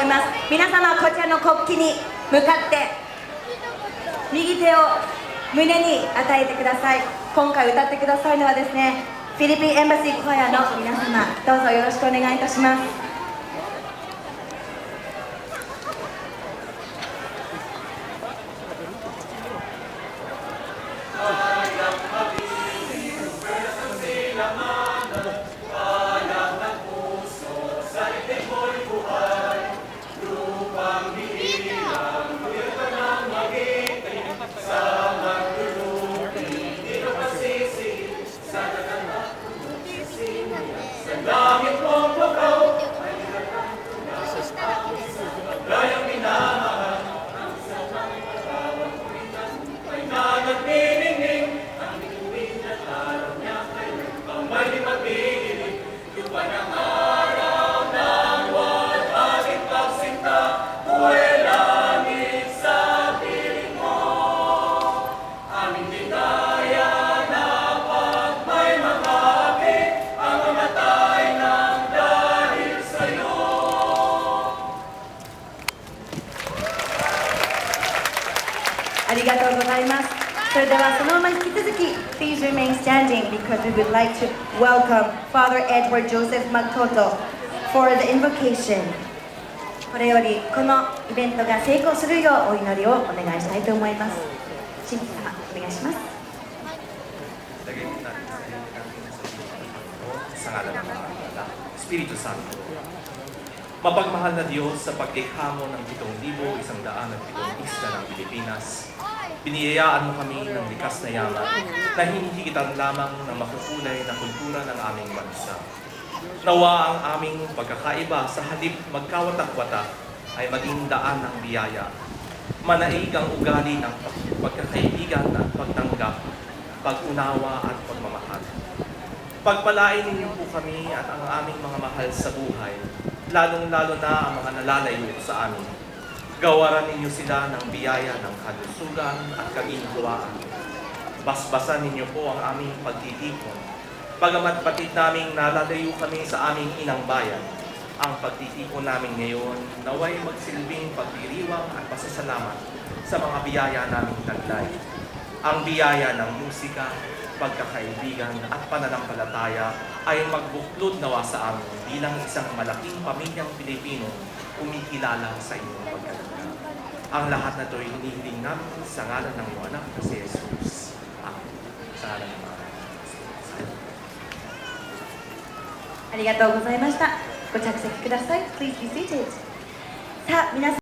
思います。皆様こちらの国旗に向かって右手を胸に与えてください。今回歌ってくださるのはですね、フィリピンエンバシーコアの皆様、どうぞよろしくお願いいたします。ありがとうございます。それではそのまま引き続き Please remain standing because we would like to welcome Father Edward Joseph Magtoto for the invocation. これよりこのイベントが成功するようお祈りをお願いしたいと思います。神父様お願いします。Sa ngalan ng Ama, Espiritu Santo. Mapagmahal na Diyos, sa paglikha mo ng 7,107 isla ng Pilipinas, biniyayaan mo kami ng likas na yaman na hinihigitan lamang ng makukulay na kultura ng aming bansa. Nawa ang aming pagkakaiba sa halip magkawatak-watak ay maging daan ng biyaya. Manaig ang ugali ng pagkakaibigan at pagtanggap, pag-unawa at pagmamahal. Pagpalain ninyo po kami at ang aming mga mahal sa buhay, lalong-lalo na ang mga nalalayo sa amin. Gawaran ninyo sila ng biyaya ng kalusugan at kaginhawaan. Basbasan ninyo po ang aming pagtitipon. Bagamat batid naming nalalayo kami sa aming inang bayan, ang pagtitipon namin ngayon naway magsilbing pagdiriwang at pasasalamat sa mga biyaya naming taglay. Ang biyaya ng musika, pagkakaibigan at pananampalataya ay magbuklod nawa sa amin bilang isang malaking pamilyang Pilipino umikilala sa inyong pagkalagay. Ang lahat na ito'y hinihiling namin sa ngalan ng iyong anak na si Jesus. Amen. Sa ngalan ng Ama. ありがとうございました。ご着席ください。Please be seated. さあ皆さん